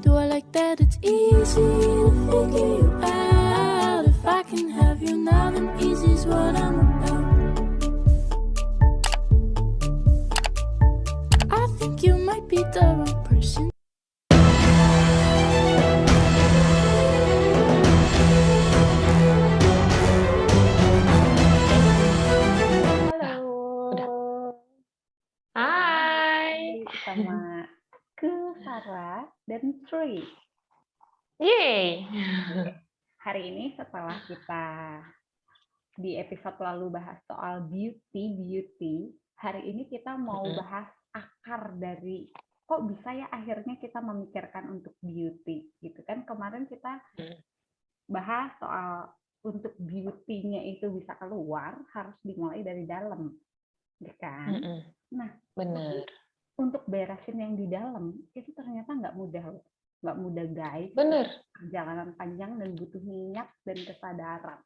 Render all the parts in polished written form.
Do I like that it's easy to figure you out? If I can have you now, then easy's what I'm about. I think you might be the wrong person. Halo. Hai. Bersama ke Sarah dan Tri. Yeay. Hari ini setelah kita di episode lalu bahas soal beauty, hari ini kita mau bahas akar dari kok bisa ya akhirnya kita memikirkan untuk beauty gitu kan. Kemarin kita bahas soal untuk beauty-nya itu bisa keluar harus dimulai dari dalam, kan? Nah, bener. Untuk beresin yang di dalam itu ternyata nggak mudah guys. Bener. Perjalanan panjang dan butuh minyak dan kesadaran.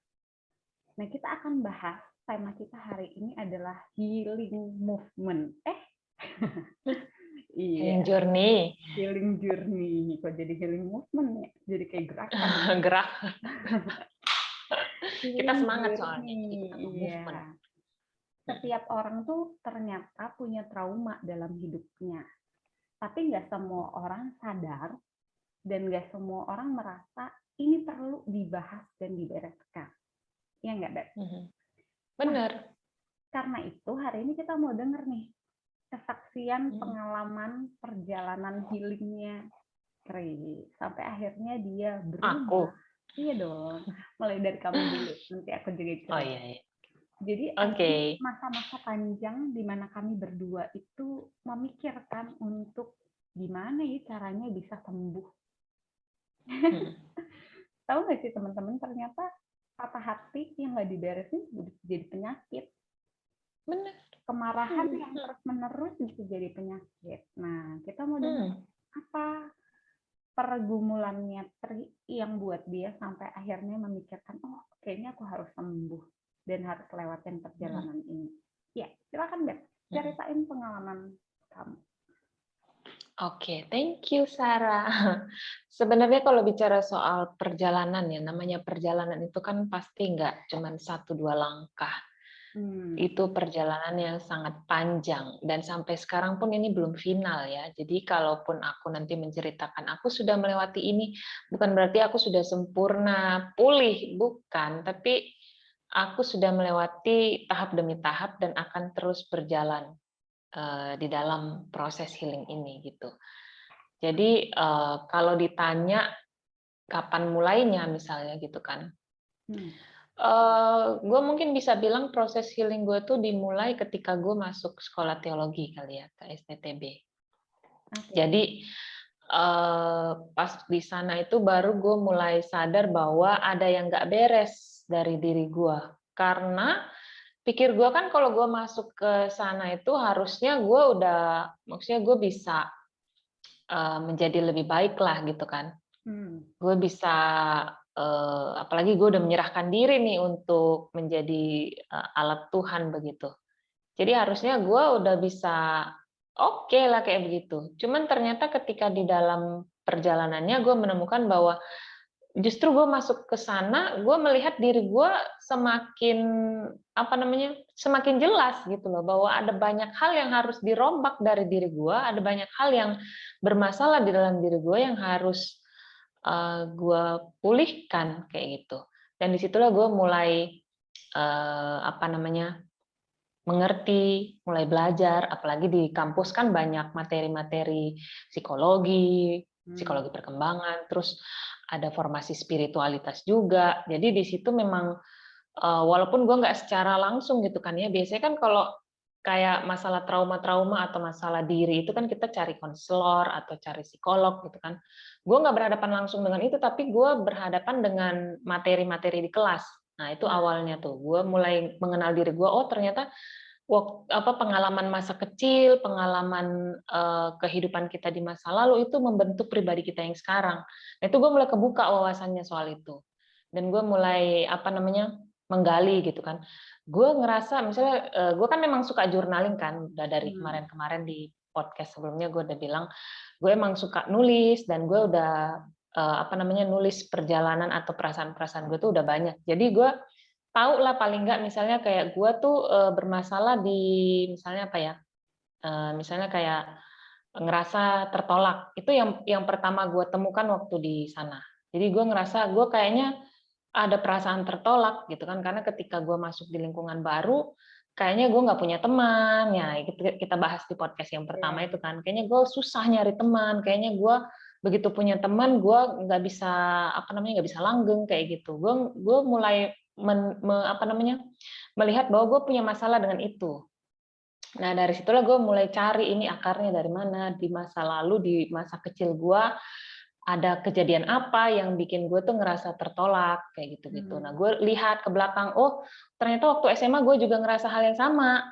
Nah, kita akan bahas tema kita hari ini adalah healing movement. Healing journey. Healing journey. Kok jadi healing movement ya? Jadi kayak gerakan. Gerak. Kita Healing semangat journey. soalnya. Kita movement. Setiap orang tuh ternyata punya trauma dalam hidupnya. Tapi nggak semua orang sadar dan nggak semua orang merasa ini perlu dibahas dan dibereskan. Ya nggak, Beb? Bener. Nah, karena itu hari ini kita mau denger nih kesaksian pengalaman perjalanan healingnya Tri. Sampai akhirnya dia berubah. Aku? Iya dong. Mulai dari kamu dulu. Nanti aku juga cerita. Oh iya. Jadi masa-masa panjang di mana kami berdua itu memikirkan untuk gimana ya caranya bisa sembuh. Tahu nggak sih teman-teman, ternyata patah hati yang nggak diberesin bisa jadi penyakit. Bener. Kemarahan yang terus-menerus bisa jadi penyakit. Nah, kita mau dengar apa pergumulannya Tri yang buat dia sampai akhirnya memikirkan, oh kayaknya aku harus sembuh dan harus lewatin perjalanan ini. Ya, silakan Beb, ceritain pengalaman kamu. Oke, thank you Sarah. Sebenarnya kalau bicara soal perjalanan ya, namanya perjalanan itu kan pasti nggak cuma 1-2 langkah. Itu perjalanan yang sangat panjang dan sampai sekarang pun ini belum final ya. Jadi kalaupun aku nanti menceritakan aku sudah melewati ini, bukan berarti aku sudah sempurna pulih, bukan, tapi aku sudah melewati tahap demi tahap dan akan terus berjalan di dalam proses healing ini gitu. Jadi kalau ditanya kapan mulainya misalnya gitu kan, gue mungkin bisa bilang proses healing gue tuh dimulai ketika gue masuk sekolah teologi kali ya, ke STTB. Jadi pas di sana itu baru gue mulai sadar bahwa ada yang nggak beres dari diri gue. Karena pikir gue kan kalau gue masuk ke sana itu harusnya gue udah, maksudnya gue bisa menjadi lebih baik lah gitu kan. Gue bisa, apalagi gue udah menyerahkan diri nih untuk menjadi alat Tuhan begitu. Jadi harusnya gue udah bisa oke lah kayak begitu. Cuman ternyata ketika di dalam perjalanannya gue menemukan bahwa justru gue masuk ke sana, gue melihat diri gue semakin semakin jelas gitu loh, bahwa ada banyak hal yang harus dirombak dari diri gue, ada banyak hal yang bermasalah di dalam diri gue yang harus gue pulihkan kayak gitu. Dan disitulah gue mulai mengerti, mulai belajar, apalagi di kampus kan banyak materi-materi psikologi perkembangan, terus ada formasi spiritualitas juga. Jadi di situ memang walaupun gue nggak secara langsung gitu kan ya, biasanya kan kalau kayak masalah trauma-trauma atau masalah diri itu kan kita cari konselor atau cari psikolog gitu kan. Gue nggak berhadapan langsung dengan itu, tapi gue berhadapan dengan materi-materi di kelas. Nah itu awalnya tuh gue mulai mengenal diri gue. Oh ternyata pengalaman masa kecil, pengalaman kehidupan kita di masa lalu itu membentuk pribadi kita yang sekarang. Nah, itu gue mulai kebuka wawasannya soal itu, dan gue mulai menggali gitu kan. Gue ngerasa misalnya gue kan memang suka journaling kan, udah dari kemarin-kemarin di podcast sebelumnya gue udah bilang gue emang suka nulis dan gue udah nulis perjalanan atau perasaan-perasaan gue tuh udah banyak. Jadi gue tahu lah paling nggak misalnya kayak gue tuh bermasalah di misalnya apa ya, misalnya kayak ngerasa tertolak. Itu yang pertama gue temukan waktu di sana. Jadi gue ngerasa gue kayaknya ada perasaan tertolak gitu kan, karena ketika gue masuk di lingkungan baru kayaknya gue nggak punya teman ya, kita bahas di podcast yang pertama itu kan, kayaknya gue susah nyari teman, kayaknya gue begitu punya teman gue nggak bisa nggak bisa langgeng kayak gitu. Gue mulai melihat bahwa gue punya masalah dengan itu. Nah dari situlah gue mulai cari ini akarnya dari mana, di masa lalu, di masa kecil gue ada kejadian apa yang bikin gue tuh ngerasa tertolak kayak gitu-gitu. Nah, gue lihat ke belakang, oh ternyata waktu SMA gue juga ngerasa hal yang sama.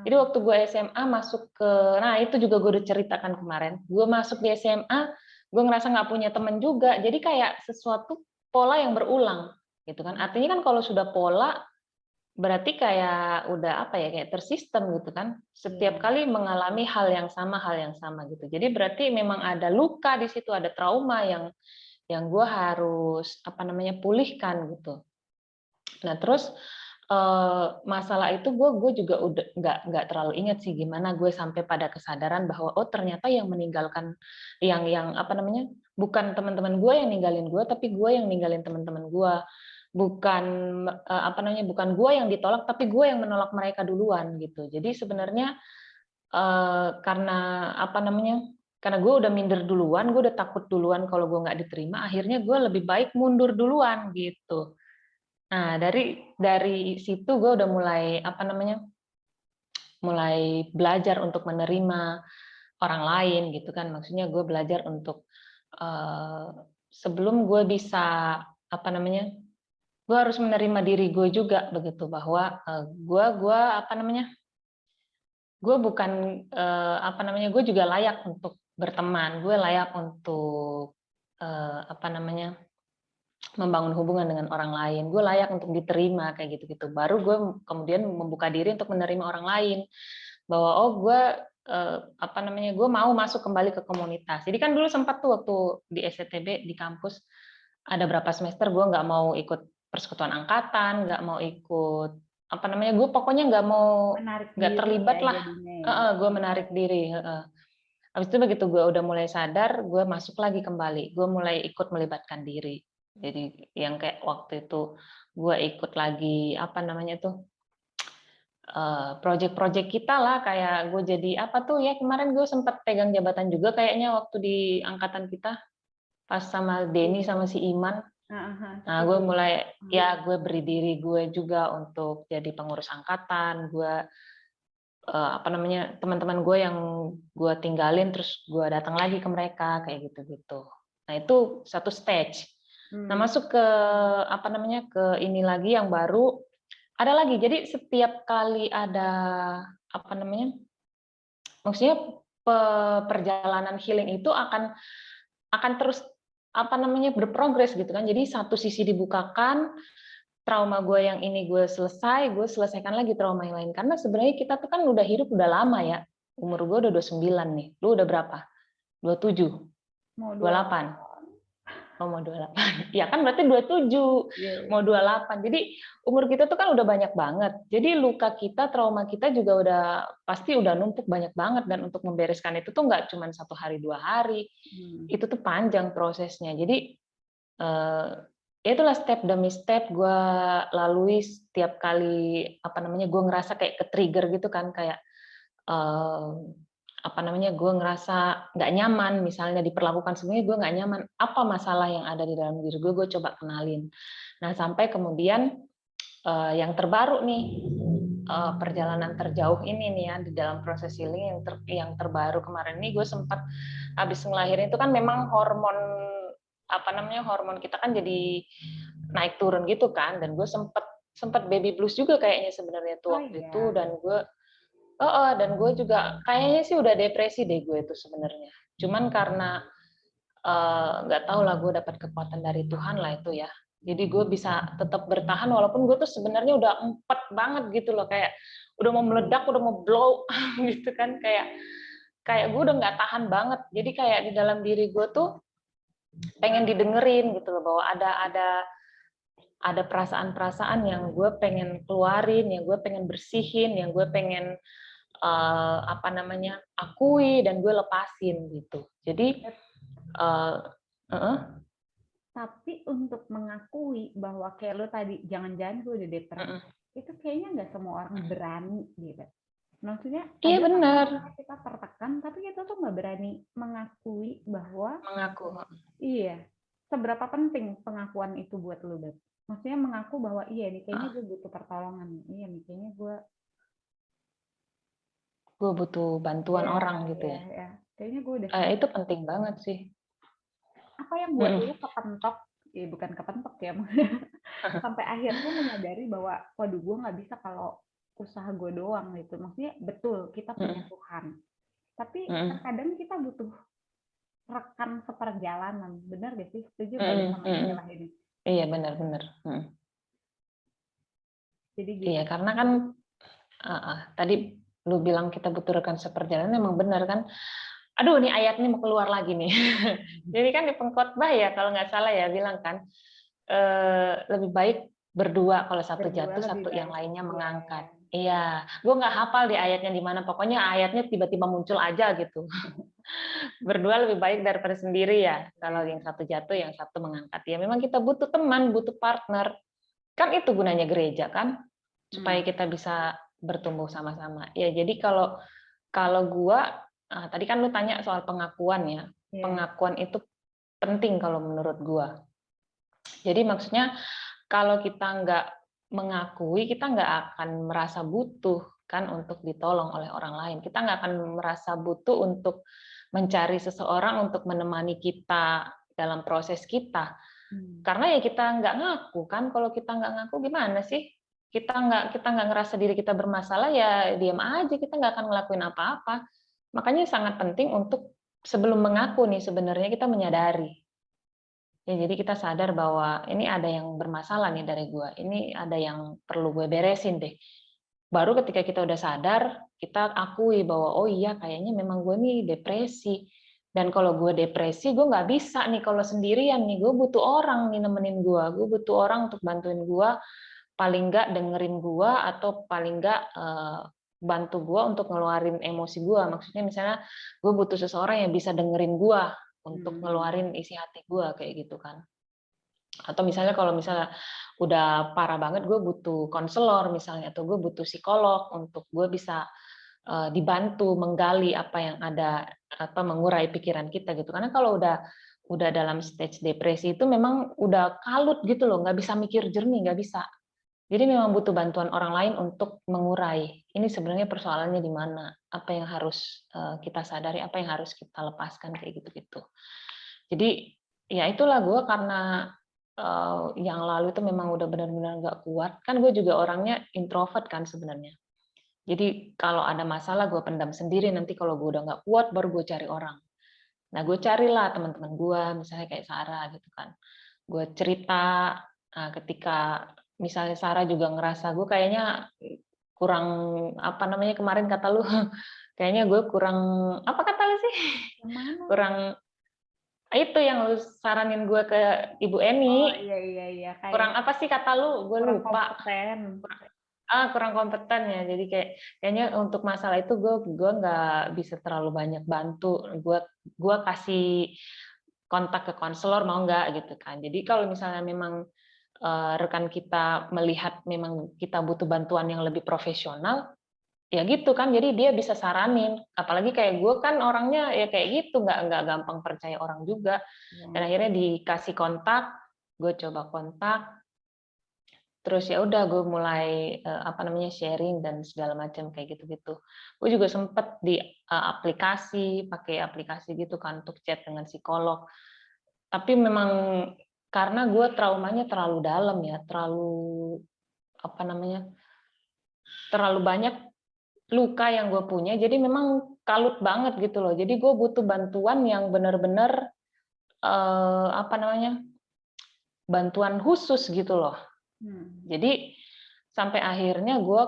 Jadi waktu gue SMA masuk ke, nah itu juga gue udah ceritakan kemarin. Gue masuk di SMA, gue ngerasa nggak punya temen juga. Jadi kayak sesuatu pola yang berulang, gitu kan. Artinya kan kalau sudah pola, berarti kayak udah kayak tersistem gitu kan, setiap kali mengalami hal yang sama gitu. Jadi berarti memang ada luka di situ, ada trauma yang gue harus pulihkan gitu. Nah terus masalah itu gue juga udah nggak terlalu ingat sih gimana gue sampai pada kesadaran bahwa oh ternyata yang meninggalkan yang bukan teman-teman gue yang ninggalin gue, tapi gue yang ninggalin teman-teman gue. Bukan bukan gue yang ditolak, tapi gue yang menolak mereka duluan gitu. Jadi sebenarnya karena karena gue udah minder duluan, gue udah takut duluan kalau gue nggak diterima, akhirnya gue lebih baik mundur duluan gitu. Nah dari situ gue udah mulai mulai belajar untuk menerima orang lain gitu kan. Maksudnya gue belajar untuk sebelum gue bisa gue harus menerima diri gue juga begitu, bahwa gue bukan gue juga layak untuk berteman, gue layak untuk membangun hubungan dengan orang lain, gue layak untuk diterima kayak gitu-gitu. Baru gue kemudian membuka diri untuk menerima orang lain, bahwa oh gue gue mau masuk kembali ke komunitas. Jadi kan dulu sempat tuh waktu di SCTB di kampus ada berapa semester gue nggak mau ikut persekutuan angkatan, nggak mau ikut gue pokoknya nggak terlibat lah. Gue menarik diri. Habis itu begitu gue udah mulai sadar, gue masuk lagi kembali, gue mulai ikut melibatkan diri. Jadi yang kayak waktu itu gue ikut lagi project-project kita lah, kayak gue jadi kemarin gue sempat pegang jabatan juga kayaknya waktu di angkatan kita pas sama Denny sama si Iman. Nah, gue mulai gue beri diri gue juga untuk jadi pengurus angkatan. Gue teman-teman gue yang gue tinggalin terus gue datang lagi ke mereka kayak gitu-gitu. Nah, itu satu stage. Nah, masuk ke ke ini lagi yang baru ada lagi. Jadi setiap kali ada maksudnya perjalanan healing itu akan terus berprogres gitu kan. Jadi satu sisi dibukakan, trauma gue yang ini gue selesaikan lagi trauma yang lain. Karena sebenarnya kita tuh kan udah hidup udah lama ya. Umur gue udah 29 nih. Lu udah berapa? 27? Mau 28? Oh, mau 28. Ya kan berarti 27. Mau 28. Jadi umur kita tuh kan udah banyak banget. Jadi luka kita, trauma kita juga udah pasti udah numpuk banyak banget. Dan untuk membereskan itu tuh nggak cuma 1 hari 2 hari. Itu tuh panjang prosesnya. Jadi itulah step demi step gue lalui setiap kali gue ngerasa kayak ke-trigger gitu kan, kayak gue ngerasa nggak nyaman, misalnya diperlakukan sebenarnya gue nggak nyaman, apa masalah yang ada di dalam diri gue coba kenalin. Nah sampai kemudian yang terbaru nih, perjalanan terjauh ini nih ya, di dalam proses healing yang terbaru kemarin ini, gue sempat habis ngelahirin itu kan memang hormon hormon kita kan jadi naik turun gitu kan, dan gue sempat baby blues juga kayaknya sebenarnya tuh waktu itu, dan gue juga kayaknya sih udah depresi deh gue itu sebenarnya. Cuman karena nggak tahu lah, gue dapat kekuatan dari Tuhan lah itu ya. Jadi gue bisa tetap bertahan walaupun gue tuh sebenarnya udah empet banget gitu loh, kayak udah mau meledak, udah mau blow gitu kan, kayak kayak gue udah nggak tahan banget. Jadi kayak di dalam diri gue tuh pengen didengerin gitu loh, bahwa ada perasaan-perasaan yang gue pengen keluarin, yang gue pengen bersihin, yang gue pengen akui dan gue lepasin gitu. Jadi tapi untuk mengakui bahwa kayak lo tadi jangan-jangan gue udah depresi, itu kayaknya nggak semua orang berani gitu. Maksudnya iya benar, kita tertekan, tapi kita tuh nggak berani mengakui bahwa iya. Seberapa penting pengakuan itu buat lo, Beb? Maksudnya mengaku bahwa iya nih kayaknya gue butuh pertolongan, iya nih kayaknya gue butuh bantuan orang gitu ya. Kayaknya gue udah. Itu penting banget sih. Apa yang buat lo kepentok? Ya bukan kepentok ya, sampai akhirnya menyadari bahwa waduh gue nggak bisa kalau usaha gue doang gitu. Maksudnya betul kita punya Tuhan, tapi terkadang kita butuh rekan seperjalanan. Benar gak sih? Setuju nggak sama istilah ini? Iya benar-benar. Jadi gitu. Iya karena kan tadi lu bilang kita butuh rekan seperjalanan, emang benar kan. Aduh, ini ayatnya mau keluar lagi nih. Jadi kan di pengkhotbah ya, kalau nggak salah ya, bilang kan, lebih baik berdua kalau satu jatuh, satu yang lainnya mengangkat. Iya, gue nggak hafal di ayatnya di mana, pokoknya ayatnya tiba-tiba muncul aja gitu. Berdua lebih baik daripada sendiri ya, kalau yang satu jatuh, yang satu mengangkat. Ya memang kita butuh teman, butuh partner. Kan itu gunanya gereja kan, supaya kita bisa bertumbuh sama-sama. Ya jadi kalau gua tadi kan lu tanya soal pengakuan ya. Pengakuan itu penting kalau menurut gua. Jadi maksudnya kalau kita nggak mengakui, kita nggak akan merasa butuh kan untuk ditolong oleh orang lain. Kita nggak akan merasa butuh untuk mencari seseorang untuk menemani kita dalam proses kita. Karena ya kita nggak ngaku kan. Kalau kita nggak ngaku gimana sih? Kita nggak ngerasa diri kita bermasalah, ya diam aja, kita nggak akan ngelakuin apa-apa. Makanya sangat penting untuk sebelum mengaku nih sebenarnya kita menyadari. Ya, jadi kita sadar bahwa ini ada yang bermasalah nih dari gue, ini ada yang perlu gue beresin deh. Baru ketika kita udah sadar, kita akui bahwa oh iya kayaknya memang gue nih depresi. Dan kalau gue depresi, gue nggak bisa nih kalau sendirian nih, gue butuh orang nih nemenin gue butuh orang untuk bantuin gue, paling nggak dengerin gue, atau paling nggak bantu gue untuk ngeluarin emosi gue. Maksudnya misalnya gue butuh seseorang yang bisa dengerin gue untuk ngeluarin isi hati gue kayak gitu kan. Atau misalnya kalau misalnya udah parah banget, gue butuh konselor misalnya, atau gue butuh psikolog untuk gue bisa dibantu menggali apa yang ada, mengurai pikiran kita gitu. Karena kalau udah dalam stage depresi itu memang udah kalut gitu loh, nggak bisa mikir jernih, nggak bisa. Jadi memang butuh bantuan orang lain untuk mengurai. Ini sebenarnya persoalannya di mana, apa yang harus kita sadari, apa yang harus kita lepaskan kayak gitu-gitu. Jadi ya itulah gue, karena yang lalu itu memang udah benar-benar nggak kuat. Kan gue juga orangnya introvert kan sebenarnya. Jadi kalau ada masalah gue pendam sendiri, nanti kalau gue udah nggak kuat baru gue cari orang. Nah gue carilah teman-teman gue, misalnya kayak Sarah gitu kan. Gue cerita, ketika misalnya Sarah juga ngerasa gue kayaknya kurang, kemarin kata lu, kayaknya gue kurang, apa kata lu sih? Kurang, itu yang lu saranin gue ke Ibu Eni. Oh iya. Kurang apa sih kata lu? Gue lupa. Kompeten. Kurang kompeten ya. Jadi kayaknya untuk masalah itu gue nggak bisa terlalu banyak bantu. Gue kasih kontak ke konselor, mau nggak gitu kan. Jadi kalau misalnya memang rekan kita melihat memang kita butuh bantuan yang lebih profesional, ya gitu kan. Jadi dia bisa saranin. Apalagi kayak gue kan orangnya ya kayak gitu, nggak gampang percaya orang juga. Dan akhirnya dikasih kontak, gue coba kontak. Terus ya udah gue mulai sharing dan segala macam kayak gitu-gitu. Gue juga sempet di pakai aplikasi gitu kan untuk chat dengan psikolog. Tapi memang karena gue traumanya terlalu dalam ya, terlalu terlalu banyak luka yang gue punya, jadi memang kalut banget gitu loh. Jadi gue butuh bantuan yang benar-benar bantuan khusus gitu loh. Jadi sampai akhirnya gue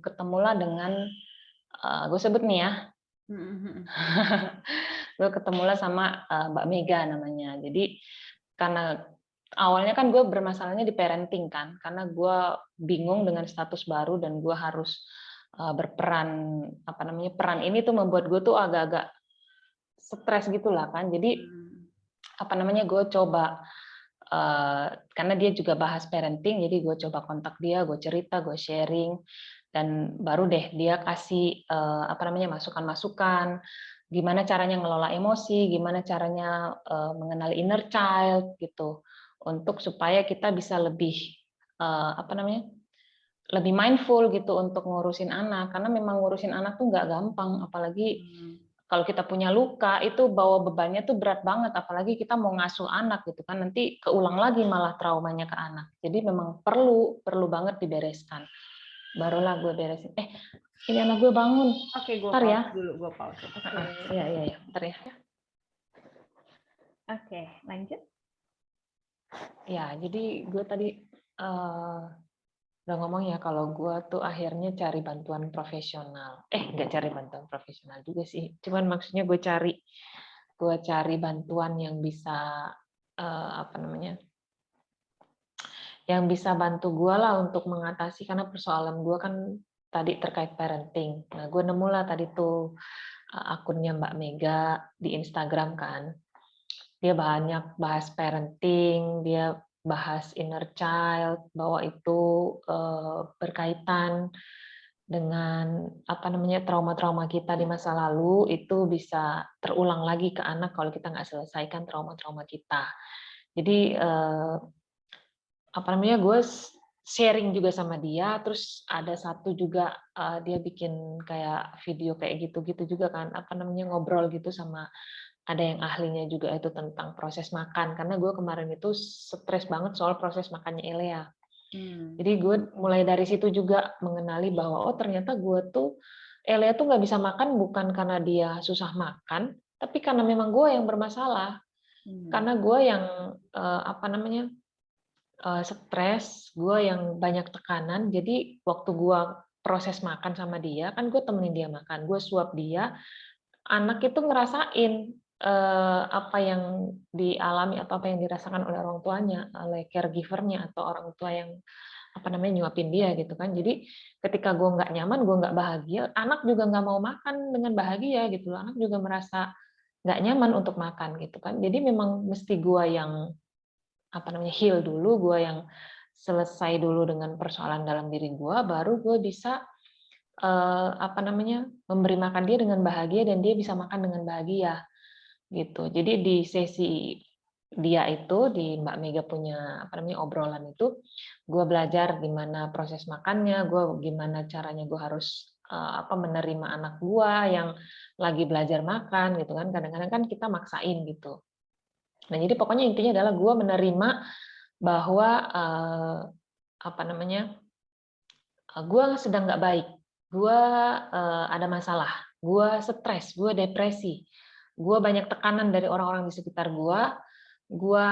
ketemulah dengan, gue sebut nih ya, Gue ketemulah sama Mbak Mega namanya. Jadi karena awalnya kan gue bermasalahnya di parenting kan, karena gue bingung dengan status baru dan gue harus berperan, apa namanya, peran ini tuh membuat gue tuh agak-agak stres gitulah kan. Jadi apa namanya, gue coba karena dia juga bahas parenting, jadi gue coba kontak dia, gue cerita, gue sharing, dan baru deh dia kasih apa namanya, masukan-masukan gimana caranya ngelola emosi, gimana caranya mengenali inner child gitu, untuk supaya kita bisa lebih apa namanya, lebih mindful gitu untuk ngurusin anak, karena memang ngurusin anak tuh nggak gampang, apalagi kalau kita punya luka itu bawa bebannya tuh berat banget, apalagi kita mau ngasuh anak gitu kan, nanti keulang lagi malah traumanya ke anak. Jadi memang perlu banget dibereskan. Barulah gue beresin. Ini anak gue bangun. Oke, gue Bentar ya. pause dulu, gue pause. Oke. Iya, bentar ya. Oke, lanjut. Ya, jadi gue tadi udah ngomong ya kalau gue tuh akhirnya cari bantuan profesional. Nggak cari bantuan profesional juga sih. Cuman maksudnya gue cari bantuan yang bisa apa namanya, yang bisa bantu gue lah untuk mengatasi, karena persoalan gue kan tadi terkait parenting. Nah, gue nemu lah tadi tuh akunnya Mbak Mega di Instagram kan. Dia banyak bahas parenting, dia bahas inner child, bahwa itu berkaitan dengan apa namanya, trauma-trauma kita di masa lalu itu bisa terulang lagi ke anak kalau kita nggak selesaikan trauma-trauma kita. Jadi apa namanya, gue sharing juga sama dia, terus ada satu juga dia bikin kayak video kayak gitu-gitu juga kan, apa namanya, ngobrol gitu sama ada yang ahlinya juga itu tentang proses makan, karena gue kemarin itu stres banget soal proses makannya Elea. Jadi gue mulai dari situ juga mengenali bahwa ternyata Elea tuh nggak bisa makan bukan karena dia susah makan, tapi karena memang gue yang bermasalah. Karena gue yang apa namanya, stres, gue yang banyak tekanan. Jadi waktu gue proses makan sama dia, kan gue temenin dia makan, gue suap dia, anak itu ngerasain apa yang dialami atau apa yang dirasakan oleh orang tuanya, oleh caregivernya atau orang tua yang apa namanya nyuapin dia gitu kan. Jadi ketika gue nggak nyaman, gue nggak bahagia, anak juga nggak mau makan dengan bahagia gitu loh. Anak juga merasa nggak nyaman untuk makan gitu kan. Jadi memang mesti gue yang apa namanya heal dulu, gue yang selesai dulu dengan persoalan dalam diri gue, baru gue bisa apa namanya memberi makan dia dengan bahagia dan dia bisa makan dengan bahagia gitu. Jadi di sesi dia itu, di Mbak Mega punya apa namanya obrolan itu, gue belajar gimana proses makannya, gue gimana caranya gue harus apa menerima anak gue yang lagi belajar makan gitu kan. Kadang-kadang kan kita maksain gitu. Nah jadi pokoknya intinya adalah gue menerima bahwa apa namanya gue sedang nggak baik, gue ada masalah, gue stres, gue depresi, gue banyak tekanan dari orang-orang di sekitar gue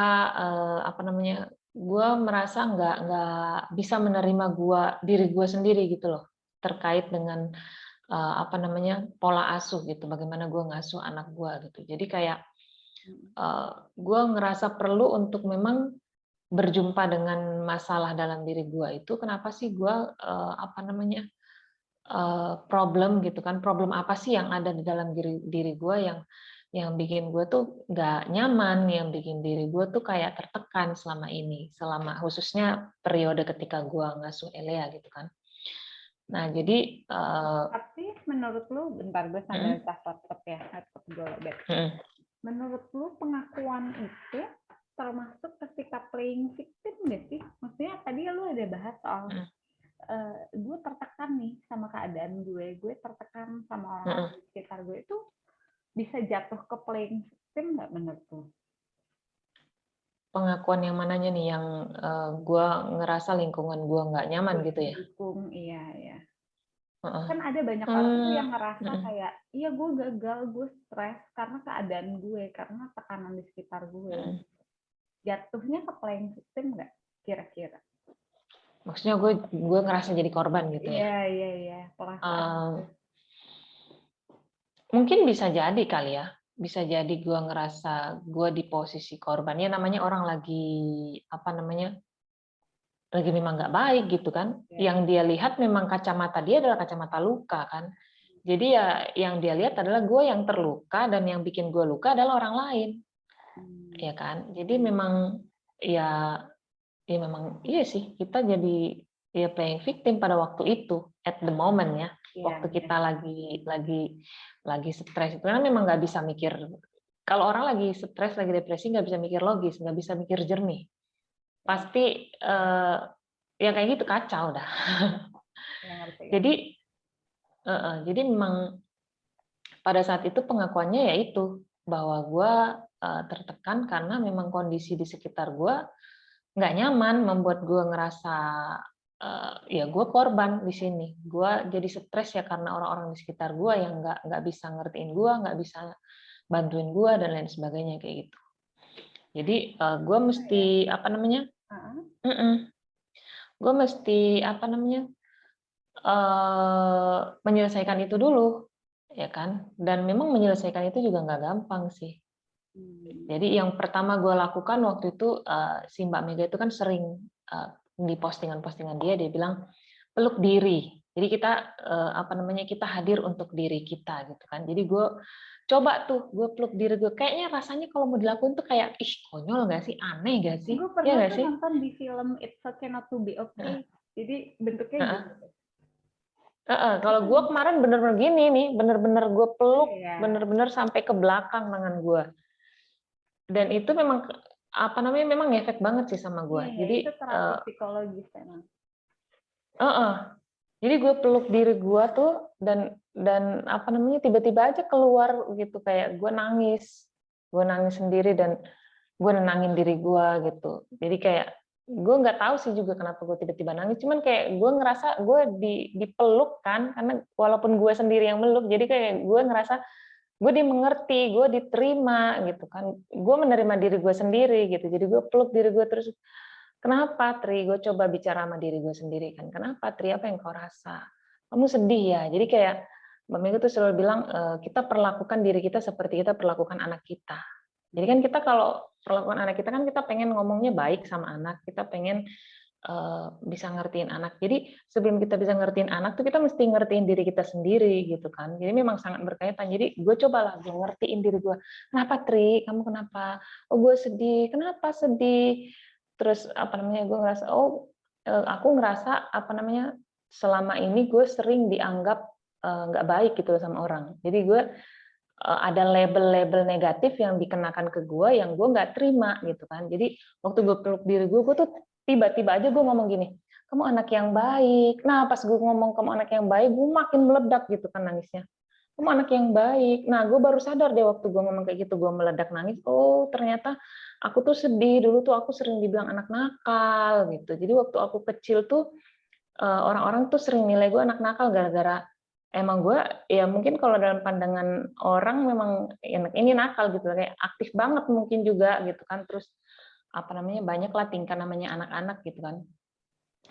apa namanya, gue merasa nggak bisa menerima diri gue sendiri gitu loh, terkait dengan apa namanya pola asuh gitu, bagaimana gue ngasuh anak gue gitu. Jadi kayak gue ngerasa perlu untuk memang berjumpa dengan masalah dalam diri gue itu, kenapa sih gue apa namanya problem gitu kan, problem apa sih yang ada di dalam diri gue yang bikin gue tuh nggak nyaman, yang bikin diri gue tuh kayak tertekan selama ini, selama khususnya periode ketika gue ngasuh Elea gitu kan. Nah jadi tapi menurut lu, bentar gue sambil catat ya, laptop gue lobet. Menurut lu pengakuan itu termasuk ketika playing victim nggak sih? Maksudnya tadi lu ada bahas soal gue tertekan nih sama keadaan gue tertekan sama orang-orang di sekitar gue, itu bisa jatuh ke playing victim nggak menurut lu? Pengakuan yang mananya nih, yang gue ngerasa lingkungan gue nggak nyaman gitu ya? Dukung, iya. Kan ada banyak orang tuh yang ngerasa kayak, iya gue gagal, gue stres karena keadaan gue, karena tekanan di sekitar gue. Jatuhnya ke playing victim nggak kira-kira? Maksudnya gue ngerasa jadi korban gitu ya? Iya. Perasaan. Mungkin bisa jadi kali ya. Bisa jadi gue ngerasa gue di posisi korban. Ya namanya orang lagi apa namanya, lagi memang nggak baik gitu kan. Ya. Yang dia lihat memang kacamata dia adalah kacamata luka kan. Jadi ya yang dia lihat adalah gue yang terluka dan yang bikin gue luka adalah orang lain, ya kan. Jadi memang ya ya memang iya sih kita jadi ya playing victim pada waktu itu at the moment ya. Iya, Waktu iya. kita lagi stres itu kan memang nggak bisa mikir. Kalau orang lagi stres, lagi depresi nggak bisa mikir logis, nggak bisa mikir jernih. Pasti ya kayak gitu kacau dah. Ya, ngerti. Jadi memang pada saat itu pengakuannya yaitu bahwa gue tertekan karena memang kondisi di sekitar gue nggak nyaman, membuat gue ngerasa ya gue korban di sini. Gue jadi stres ya karena orang-orang di sekitar gue yang nggak bisa ngertiin gue, nggak bisa bantuin gue dan lain sebagainya kayak gitu. Jadi gue mesti apa namanya? Gue mesti apa namanya? Menyelesaikan itu dulu, ya kan? Dan memang menyelesaikan itu juga nggak gampang sih. Jadi yang pertama gue lakukan waktu itu si Mbak Mega itu kan sering di postingan-postingan dia bilang peluk diri. Jadi kita apa namanya kita hadir untuk diri kita gitu kan. Jadi gue coba tuh gue peluk diri gue. Kayaknya rasanya kalau mau dilakuin tuh kayak ih konyol nggak sih, aneh nggak sih? Gue Ya pernah nggak tuh sih? nonton di film It's Okay Not to Be Okay. Jadi bentuknya gitu. Kalau gue kemarin bener-bener gini nih, bener-bener gue peluk, Iya. bener-bener sampai ke belakang tangan gue. Dan itu memang apa namanya memang ngefek banget sih sama gue. Iya, Jadi itu terapi psikologis memang. Jadi gue peluk diri gue tuh dan apa namanya tiba-tiba aja keluar gitu kayak gue nangis sendiri dan gue nenangin diri gue gitu. Jadi kayak gue nggak tahu sih juga kenapa gue tiba-tiba nangis, cuman kayak gue ngerasa gue dipeluk kan, karena walaupun gue sendiri yang meluk, jadi kayak gue ngerasa gue dimengerti, gue diterima gitu kan, gue menerima diri gue sendiri gitu. Jadi gue peluk diri gue terus, kenapa Tri? Gue coba bicara sama diri gue sendiri kan. Kenapa Tri? Apa yang kau rasa? Kamu sedih ya? Jadi kayak Mbak Mega tuh selalu bilang kita perlakukan diri kita seperti kita perlakukan anak kita. Jadi kan kita kalau perlakukan anak kita kan kita pengen ngomongnya baik sama anak, kita pengen bisa ngertiin anak. Jadi sebelum kita bisa ngertiin anak tuh kita mesti ngertiin diri kita sendiri gitu kan. Jadi memang sangat berkaitan. Jadi gue cobalah gue ngertiin diri gue. Kenapa Tri? Kamu kenapa? Oh gue sedih. Kenapa sedih? Terus apa namanya gue ngerasa aku ngerasa apa namanya selama ini gue sering dianggap nggak baik gitu sama orang. Jadi gue ada label-label negatif yang dikenakan ke gue yang gue nggak terima gitu kan. Jadi waktu gue peluk diri gue tuh tiba-tiba aja gue ngomong gini, kamu anak yang baik. Nah pas gue ngomong kamu anak yang baik, gue makin meledak gitu kan nangisnya. Kamu anak yang baik. Nah gue baru sadar deh waktu gue ngomong kayak gitu, gue meledak nangis. Oh ternyata aku tuh sedih, dulu tuh aku sering dibilang anak nakal gitu. Jadi waktu aku kecil tuh orang-orang tuh sering nilai gue anak nakal gara-gara emang gue ya mungkin kalau dalam pandangan orang memang ini nakal gitu kayak aktif banget mungkin juga gitu kan. Terus apa namanya banyak lah tingkah namanya anak-anak gitu kan,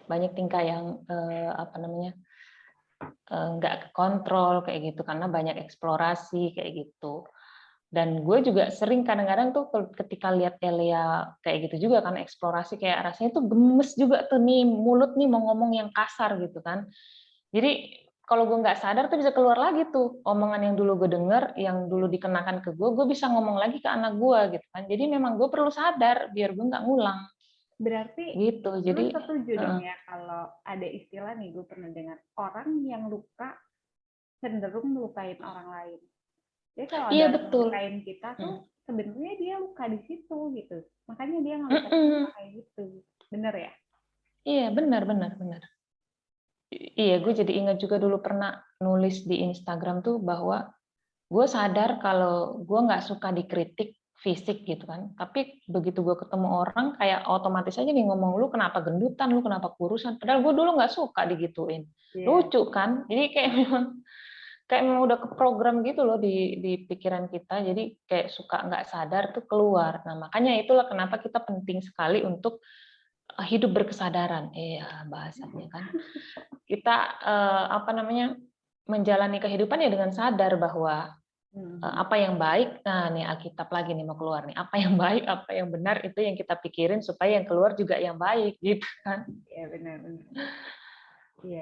banyak tingkah yang apa namanya nggak kontrol kayak gitu karena banyak eksplorasi kayak gitu. Dan gue juga sering kadang-kadang tuh ketika lihat Elia kayak gitu juga kan eksplorasi kayak rasanya tuh gemes juga tuh nih mulut nih mau ngomong yang kasar gitu kan. Jadi kalau gue nggak sadar tuh bisa keluar lagi tuh omongan yang dulu gue denger, yang dulu dikenakan ke gue bisa ngomong lagi ke anak gue gitu kan. Jadi memang gue perlu sadar biar gue nggak ngulang. Berarti Gitu. lu Jadi setuju dong ya kalau ada istilah nih gue pernah dengar orang yang luka cenderung melukain orang lain. Jadi kalau ada iya orang betul. melukain kita tuh sebenarnya dia luka di situ gitu. Makanya dia ngelukain kayak gitu. Bener ya? Iya benar. Iya gue jadi ingat juga dulu pernah nulis di Instagram tuh bahwa gue sadar kalau gue nggak suka dikritik fisik gitu kan, tapi begitu gue ketemu orang kayak otomatis aja nih ngomong lu kenapa gendutan, lu kenapa kurusan, padahal gue dulu nggak suka digituin. Lucu kan, jadi kayak memang udah keprogram gitu loh di pikiran kita, jadi kayak suka nggak sadar tuh keluar. Nah makanya itulah kenapa kita penting sekali untuk hidup berkesadaran, bahasanya kan kita apa namanya menjalani kehidupan ya dengan sadar bahwa Apa yang baik, nah nih Alkitab lagi nih mau keluar nih, apa yang baik, apa yang benar, itu yang kita pikirin supaya yang keluar juga yang baik gitu kan. Iya benar. Iya.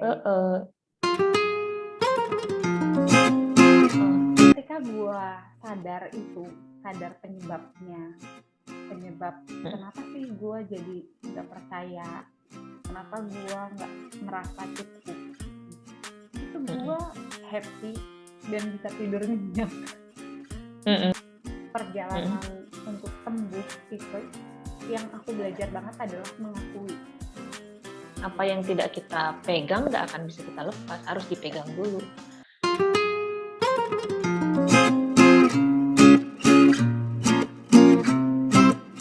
Ketika gue sadar penyebabnya, kenapa sih gue jadi nggak percaya, kenapa gue nggak merasa cukup, itu gue happy dan bisa tidur nyenyak. Perjalanan untuk sembuh itu yang aku belajar banget adalah mengakui. Apa yang tidak kita pegang nggak akan bisa kita lepas, harus dipegang dulu.